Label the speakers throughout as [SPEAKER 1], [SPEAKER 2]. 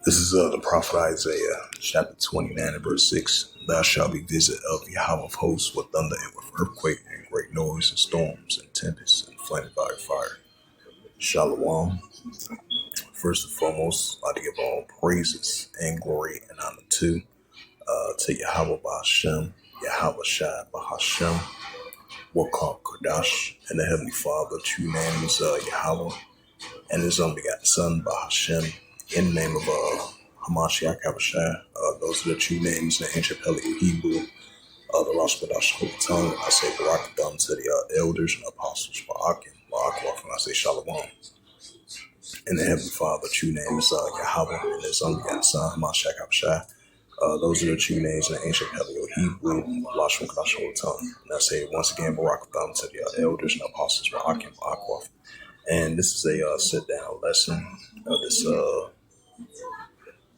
[SPEAKER 1] This is the prophet Isaiah, chapter 29 and verse 6. Thou shalt be visited of Yahweh of hosts with thunder and with earthquake and great noise and storms and tempests and flaming by fire. Shalom. First and foremost, I'd like to give all praises and glory and honor to Yahweh Ba'Hashem, Yahweh Shai Ba'Hashem, Wakar Kodash, and the Heavenly Father, true name is Yahweh, and His only begotten Son Ba'Hashem, in the name of Hamashiach Havashai. Those are the true names in the ancient Paleo Hebrew, the Rosh Kodash Holy Tongue. I say Barak Thumb to the elders and apostles, Barak and and I say Shalom. And the Heavenly Father, true name is Yahweh, and His only begotten Son Hamashiach Havashai. Those are the true names in the ancient Paleo Hebrew, Rosh Kodash Holy Tongue. And I say once again Barak Thumb to the elders and apostles, Barak and and this is a sit-down lesson of this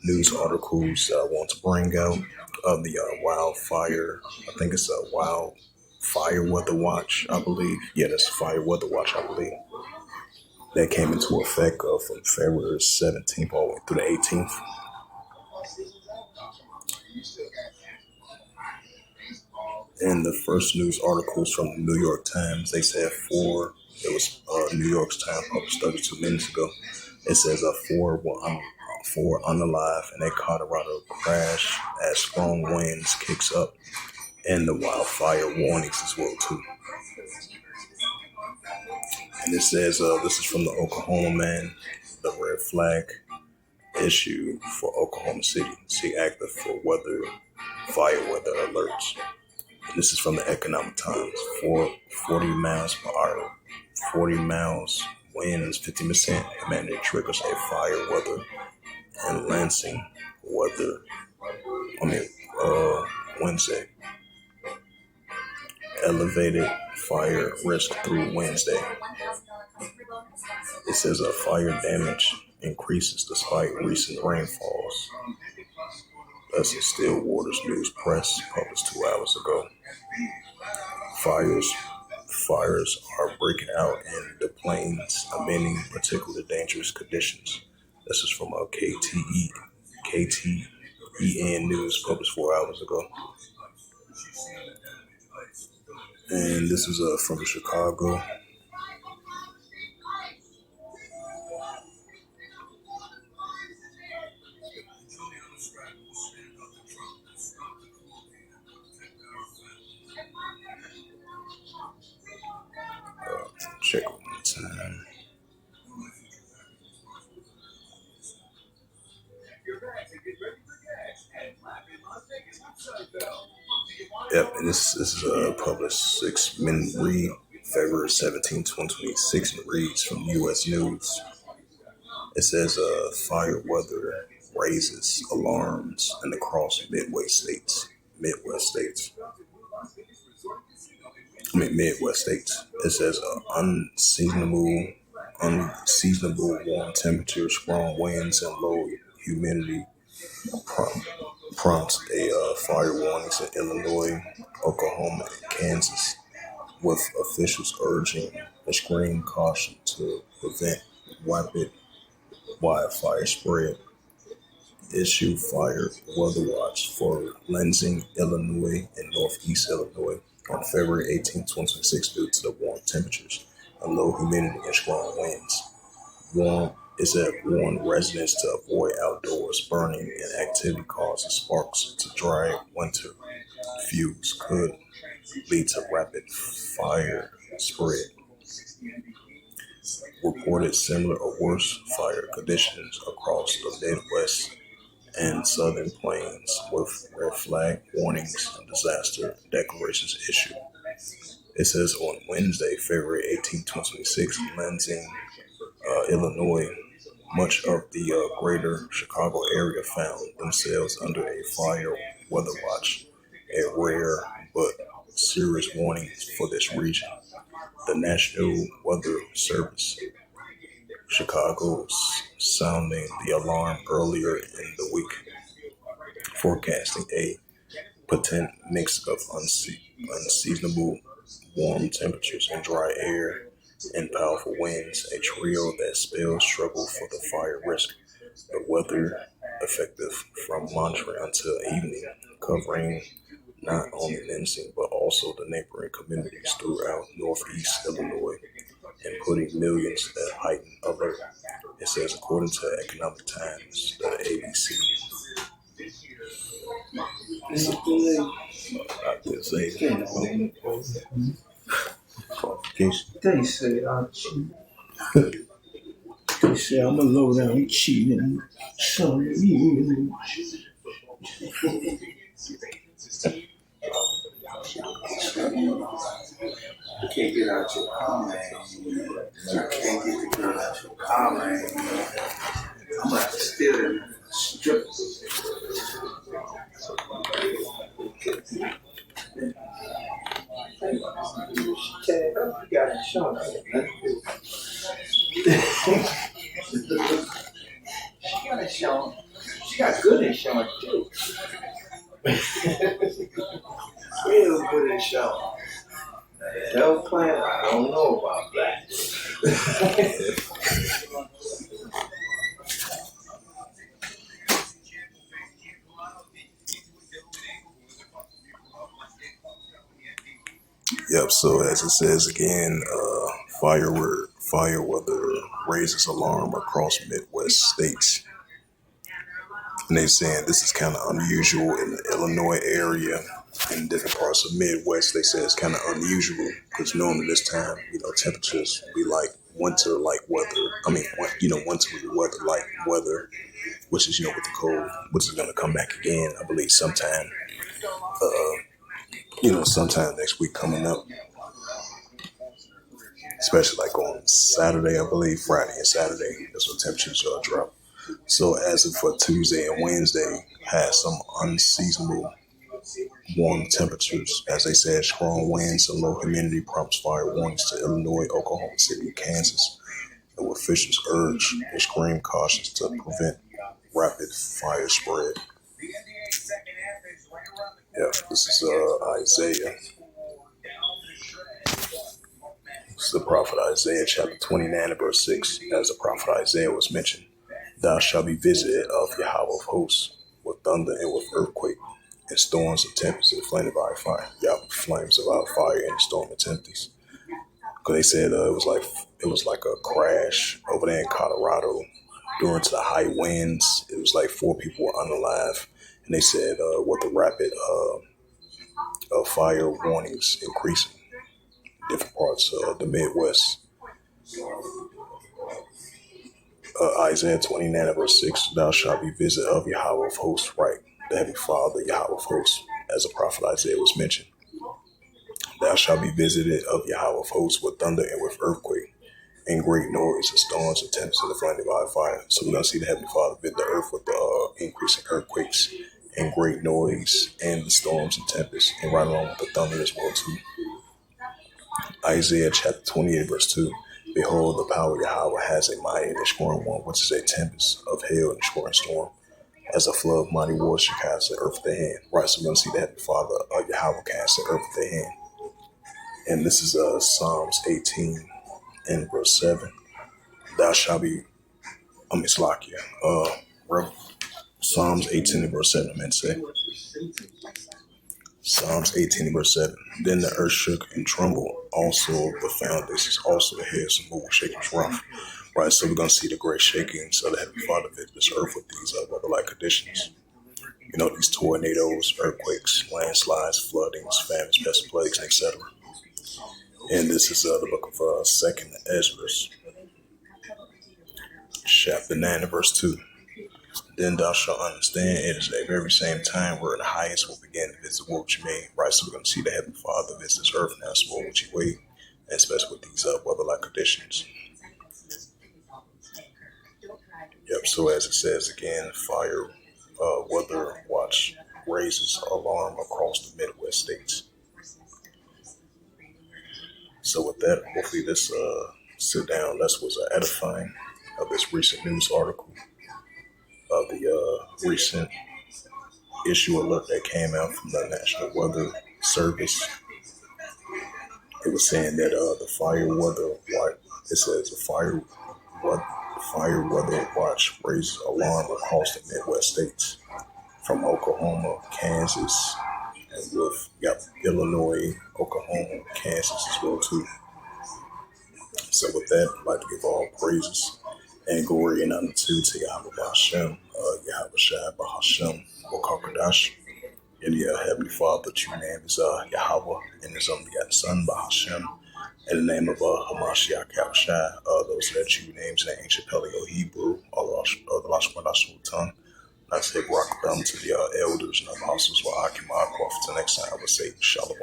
[SPEAKER 1] news articles I want to bring out of the wildfire. I think it's a wildfire weather watch, I believe. Yeah, that's fire weather watch, I believe. That came into effect from February 17th all the way through the 18th. And the first news articles from the New York Times, they said it was New York Times published 32 minutes ago. It says four unalive in a Colorado crash as strong winds kicks up, and the wildfire warnings as well too. And it says this is from the Oklahoma Man, the red flag issue for Oklahoma City. See active for fire weather alerts. And this is from the Economic Times. 40 miles per hour, 40 miles winds, 50%. Humanity triggers a fire weather and Lansing weather. Wednesday. Elevated fire risk through Wednesday. It says fire damage increases despite recent rainfalls. That's in Stillwater's News Press, published 2 hours ago. Fires are breaking out in the plains, amending particularly dangerous conditions. This is from KTEN News, published 4 hours ago. And this is from Chicago. Check one more time. Yep, and this is published 6-minute read, February 17, 2026, and reads from U.S. News. It says fire weather raises alarms in across Midwest states. Midwest states. It says unseasonable warm temperatures, strong winds, and low humidity prompts a fire warnings in Illinois, Oklahoma, and Kansas, with officials urging extreme caution to prevent rapid wildfire spread. Issue fire weather watch for Lansing, Illinois, and Northeast Illinois on February 18, 2026 due to the warm temperatures and low humidity and strong winds. Warn residents to avoid outdoors burning, and activity causes sparks to dry winter fuels could lead to rapid fire spread. Reported similar or worse fire conditions across the Midwest and Southern Plains, with red flag warnings and disaster declarations issued. It says on Wednesday, February 18, 2026, Lansing, Illinois, much of the greater Chicago area found themselves under a fire weather watch, a rare but serious warning for this region. The National Weather Service, Chicago, sounding the alarm earlier in the week, forecasting a potent mix of unseasonable warm temperatures and dry air and powerful winds, a trio that spells trouble for the fire risk. The weather effective from monitoring until evening, covering not only Lansing but also the neighboring communities throughout Northeast Illinois and putting millions at heightened alert. It says, according to Economic Times, the ABC. I did say qualification.
[SPEAKER 2] They say I'm cheating. They say I'm a low down cheating. So you can't get out your car, man. You can't get the girl out your car, man. I'm about to steal it. Strip. You got insurance. She got insurance. She got good insurance too. Real good insurance. The health plan, I don't know about that.
[SPEAKER 1] Yep. So as it says again, fire weather raises alarm across Midwest states, and they're saying this is kind of unusual in the Illinois area and different parts of Midwest. They say it's kind of unusual because normally this time, temperatures be like winter like weather. I mean, winter weather like weather, which is with the cold, which is gonna come back again. I believe sometime, sometime next week coming up. Especially like on Saturday, I believe, Friday and Saturday, that's when temperatures drop. So as of for Tuesday and Wednesday, had some unseasonable warm temperatures. As they said, strong winds and low humidity prompts fire warnings to Illinois, Oklahoma City, and Kansas. And with officials urge extreme cautions to prevent rapid fire spread. Yeah, this is Isaiah. This is the prophet Isaiah, chapter 29, and verse 6. As the prophet Isaiah was mentioned, thou shalt be visited of Yahweh of hosts with thunder and with earthquake, and storms and tempests and flame of fire. Yahweh flames of our fire and storm and tempests. Because they said it was like a crash over there in Colorado during the high winds. It was like 4 people were unalive, and they said with the rapid fire warnings increasing different parts of the Midwest. Isaiah 29 verse 6, thou shalt be visited of Yahweh of hosts, right? The heavenly Father, Yahweh of hosts, as the prophet Isaiah was mentioned. Thou shalt be visited of Yahweh of hosts with thunder and with earthquake, and great noise, and storms, and tempests, and the flame of fire. So we're going to see the heavenly Father visit the earth with the increasing earthquakes, and great noise, and the storms and tempests, and right along with the thunder as well too. Isaiah chapter 28 verse 2. Behold, the power of Yahweh has a mighty and destroying one, which is a tempest of hail and destroying storm. As a flood of mighty waters shall cast the earth with their hand. Right, so we're going to see that the Father Yahweh cast the earth with their hand. And this is Psalms 18 and verse 7. Thou shalt be, Slakia. Psalms 18 and verse 7, I meant to say. Psalms 18 and verse 7. Then the earth shook and trembled. Also the foundations, also the heads and moved, shaking rough. Right, so we're going to see the great shaking. So the heavenly Father visit this earth with these weather-like conditions. These tornadoes, earthquakes, landslides, floodings, famines, pest plagues, etc. And this is the book of 2nd Ezra, chapter 9 and verse 2. Then thou shalt understand it is the very same time where the highest will begin to visit what you made. Right, so we're going to see the heavenly Father visit this earth now, so what you wait, and especially with these weather-like conditions. Yep, so as it says again, fire weather watch raises alarm across the Midwest states. So with that, hopefully this sit down less was edifying of this recent news article of the recent issue alert that came out from the National Weather Service. It was saying that the fire weather, it says the fire Fire weather watch raises alarm across the Midwest states, from Oklahoma, Kansas, and with Illinois, Oklahoma, Kansas as well too. So with that, I'd like to give all praises and glory and honor to Yahweh Hashem, Yahweh Shai Bahashem, Wakakadash. And yeah, Heavenly Father, true name is Yahweh, and His only begotten Son, Bahashem. In the name of Hamashiach Yahushai, those are the true names in the ancient Paleo Hebrew, or the Lashon tongue. I say rock to the elders and apostles while I can my for the next time I would say Shalom.